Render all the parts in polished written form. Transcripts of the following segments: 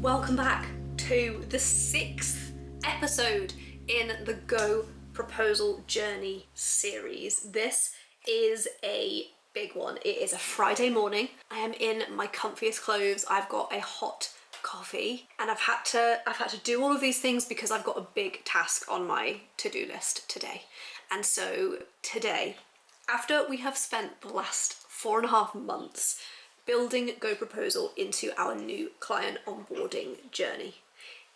Welcome back to the 6th episode in the GoProposal Journey series. This is a big one. It is a Friday morning. I am in my comfiest clothes. I've got a hot coffee and I've had to do all of these things because I've got a big task on my to-do list today. And so today, after we have spent the last 4.5 months building GoProposal into our new client onboarding journey,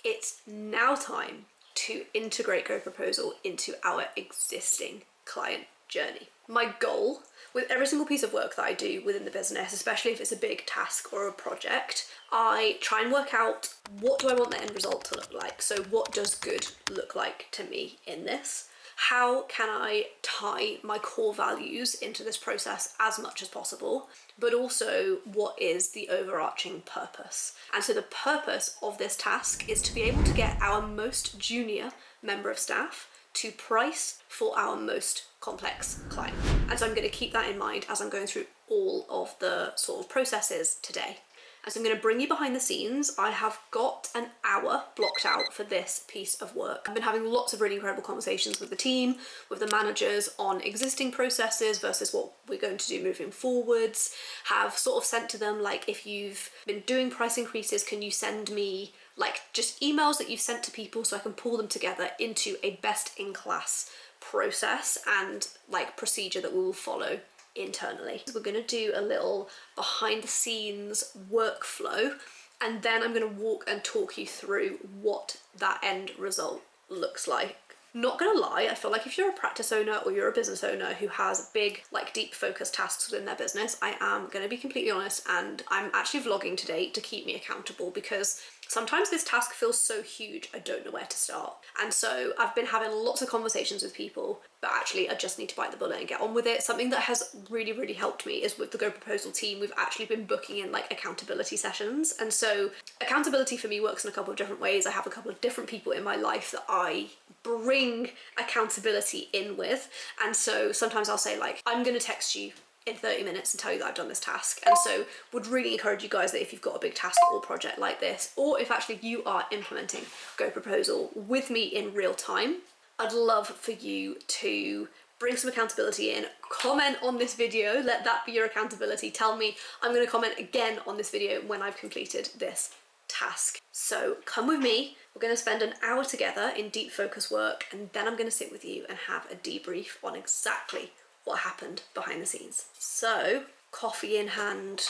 it's now time to integrate GoProposal into our existing client journey. My goal with every single piece of work that I do within the business, especially if it's a big task or a project, I try and work out what do I want the end result to look like. So what does good look like to me in this? How can I tie my core values into this process as much as possible, but also what is the overarching purpose? And so the purpose of this task is to be able to get our most junior member of staff to price for our most complex client. And so I'm going to keep that in mind as I'm going through all of the sort of processes today. And so I'm going to bring you behind the scenes. I have got an hour blocked out for this piece of work. I've been having lots of really incredible conversations with the team, with the managers on existing processes versus what we're going to do moving forwards. Have sort of sent to them, like, if you've been doing price increases, can you send me like just emails that you've sent to people so I can pull them together into a best-in-class process and like procedure that we will follow internally. So we're going to do a little behind the scenes workflow, and then I'm going to walk and talk you through what that end result looks like. Not gonna lie, I feel like if you're a practice owner or you're a business owner who has big, like deep focused tasks within their business, I am gonna be completely honest, and I'm actually vlogging today to keep me accountable because sometimes this task feels so huge I don't know where to start. And so I've been having lots of conversations with people, but actually I just need to bite the bullet and get on with it. Something that has really, really helped me is with the GoProposal team, we've actually been booking in like accountability sessions. And so accountability for me works in a couple of different ways. I have a couple of different people in my life that I bring accountability in with. And so sometimes I'll say like, I'm gonna text you in 30 minutes and tell you that I've done this task. And so would really encourage you guys that if you've got a big task or project like this, or if actually you are implementing GoProposal with me in real time, I'd love for you to bring some accountability in, comment on this video, let that be your accountability. Tell me, I'm gonna comment again on this video when I've completed this task. So come with me, we're gonna spend an hour together in deep focus work, and then I'm gonna sit with you and have a debrief on exactly what happened behind the scenes. So, coffee in hand,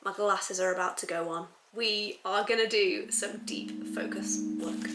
my glasses are about to go on. We are gonna do some deep focus work.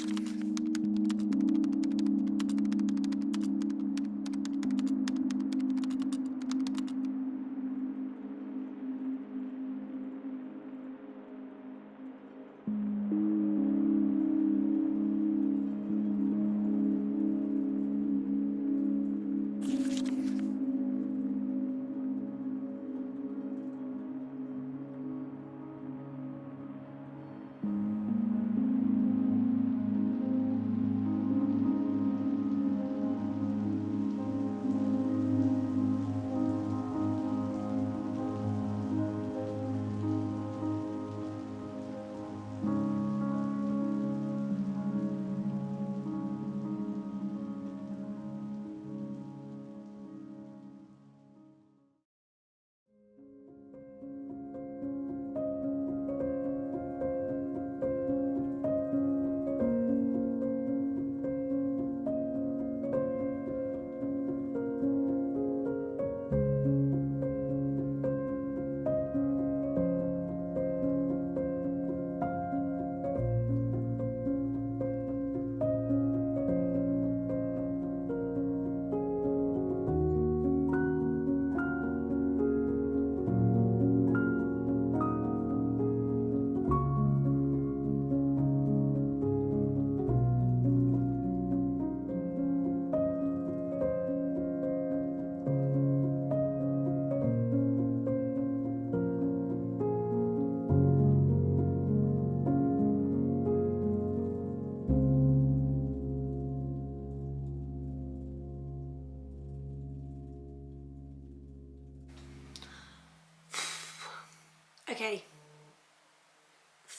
Okay,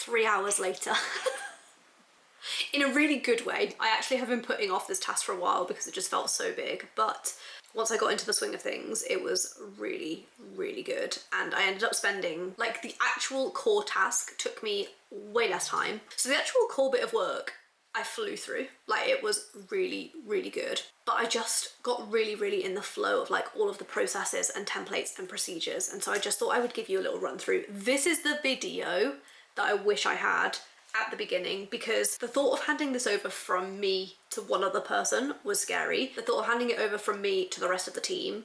3 hours later. In a really good way. I actually have been putting off this task for a while because it just felt so big, but once I got into the swing of things, it was really, really good. And I ended up spending, like, the actual core task took me way less time. So the actual core bit of work, I flew through. Like, it was really, really good. But I just got really, really in the flow of like all of the processes and templates and procedures. And so I just thought I would give you a little run through. This is the video that I wish I had at the beginning, because the thought of handing this over from me to one other person was scary. The thought of handing it over from me to the rest of the team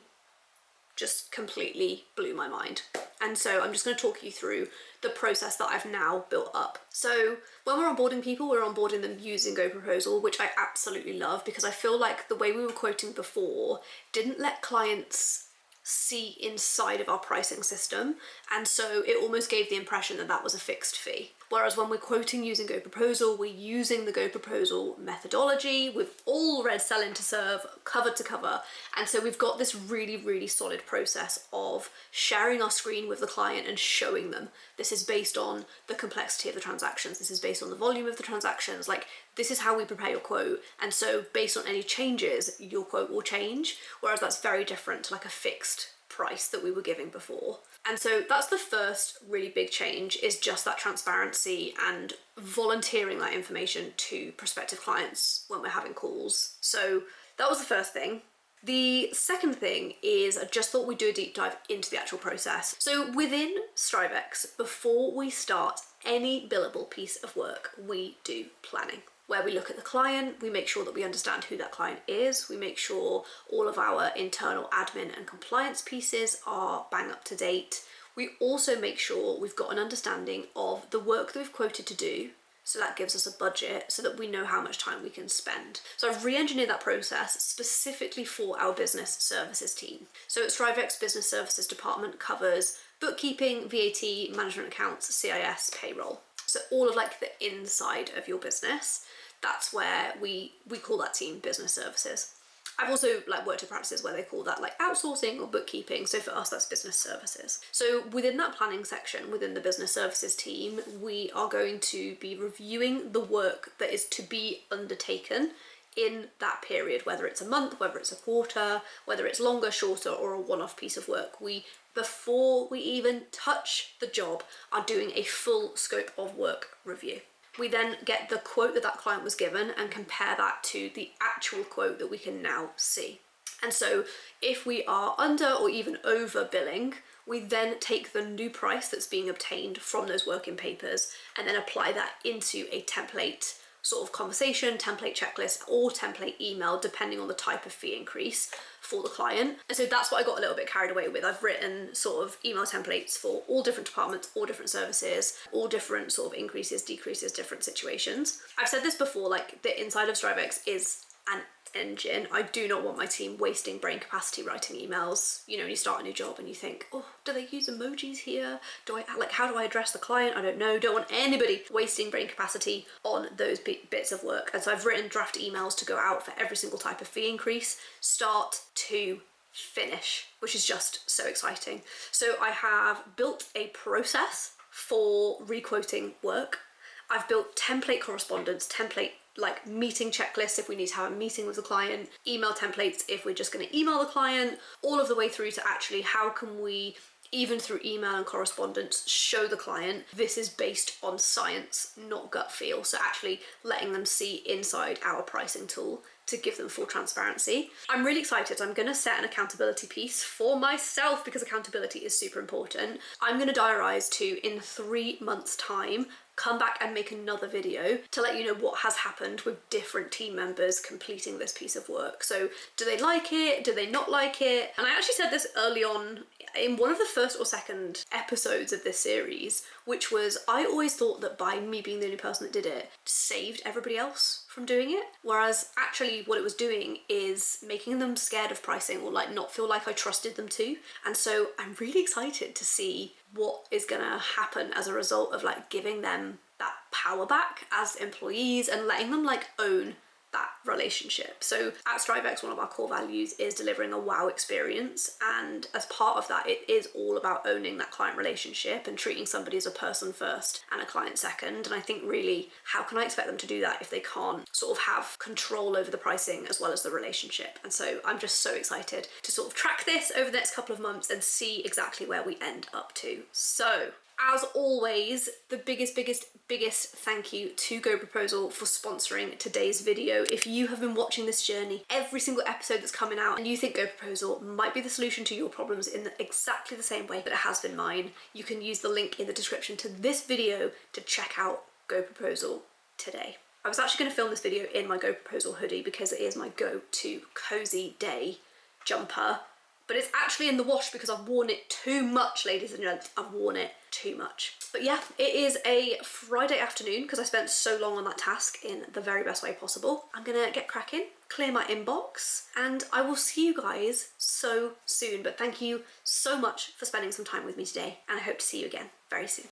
just completely blew my mind. And so I'm just going to talk you through the process that I've now built up. So when we're onboarding people, we're onboarding them using GoProposal, which I absolutely love, because I feel like the way we were quoting before didn't let clients see inside of our pricing system, and so it almost gave the impression that that was a fixed fee. Whereas when we're quoting using GoProposal, we're using the GoProposal methodology. We've all read Sell in to Serve cover to cover, and so we've got this really, really solid process of sharing our screen with the client and showing them. This is based on the complexity of the transactions. This is based on the volume of the transactions. Like, this is how we prepare your quote, and so based on any changes, your quote will change, whereas that's very different to like a fixed price that we were giving before. And so that's the first really big change, is just that transparency and volunteering that information to prospective clients when we're having calls. So that was the first thing. The second thing is I just thought we'd do a deep dive into the actual process. So within strivex, before we start any billable piece of work, we do planning, where we look at the client, we make sure that we understand who that client is, we make sure all of our internal admin and compliance pieces are bang up to date. We also make sure we've got an understanding of the work that we've quoted to do, so that gives us a budget so that we know how much time we can spend. So I've re-engineered that process specifically for our business services team. So strivex business services department covers bookkeeping, VAT, management accounts, CIS, payroll. So all of like the inside of your business. That's where we call that team business services. I've also like worked at practices where they call that like outsourcing or bookkeeping. So for us, that's business services. So within that planning section, within the business services team, we are going to be reviewing the work that is to be undertaken in that period, whether it's a month, whether it's a quarter, whether it's longer, shorter, or a one-off piece of work. We, before we even touch the job, are doing a full scope of work review. We then get the quote that that client was given and compare that to the actual quote that we can now see. And so if we are under or even over billing, we then take the new price that's being obtained from those working papers and then apply that into a template sort of conversation, template checklist, or template email, depending on the type of fee increase for the client. And so that's what I got a little bit carried away with. I've written sort of email templates for all different departments, all different services, all different sort of increases, decreases, different situations. I've said this before, like the inside of strivex is an engine. I do not want my team wasting brain capacity writing emails. You know, when you start a new job and you think, oh, do they use emojis here? How do I address the client? I don't know. Don't want anybody wasting brain capacity on those bits of work. And so I've written draft emails to go out for every single type of fee increase, start to finish, which is just so exciting. So I have built a process for requoting work. I've built template correspondence, template like meeting checklists if we need to have a meeting with the client, email templates if we're just going to email the client, all of the way through to actually how can we, even through email and correspondence, show the client this is based on science, not gut feel. So actually letting them see inside our pricing tool to give them full transparency. I'm really excited. I'm going to set an accountability piece for myself because accountability is super important. I'm going to diarise to, in 3 months' time, come back and make another video to let you know what has happened with different team members completing this piece of work. So do they like it? Do they not like it? And I actually said this early on in one of the first or second episodes of this series, which was I always thought that by me being the only person that did it saved everybody else from doing it, whereas actually what it was doing is making them scared of pricing or like not feel like I trusted them to. And so I'm really excited to see what is gonna happen as a result of like giving them that power back as employees and letting them like own that relationship. So at strivex, one of our core values is delivering a wow experience, and as part of that, it is all about owning that client relationship and treating somebody as a person first and a client second. And I think really, how can I expect them to do that if they can't sort of have control over the pricing as well as the relationship? And so I'm just so excited to sort of track this over the next couple of months and see exactly where we end up to. So as always, the biggest thank you to GoProposal for sponsoring today's video. If you have been watching this journey, every single episode that's coming out, and you think GoProposal might be the solution to your problems in exactly the same way that it has been mine, you can use the link in the description to this video to check out GoProposal today. I was actually going to film this video in my GoProposal hoodie because it is my go-to cozy day jumper, but it's actually in the wash because I've worn it too much, ladies and gents. I've worn it too much. But yeah, it is a Friday afternoon because I spent so long on that task in the very best way possible. I'm gonna get cracking, clear my inbox, and I will see you guys so soon. But thank you so much for spending some time with me today, and I hope to see you again very soon.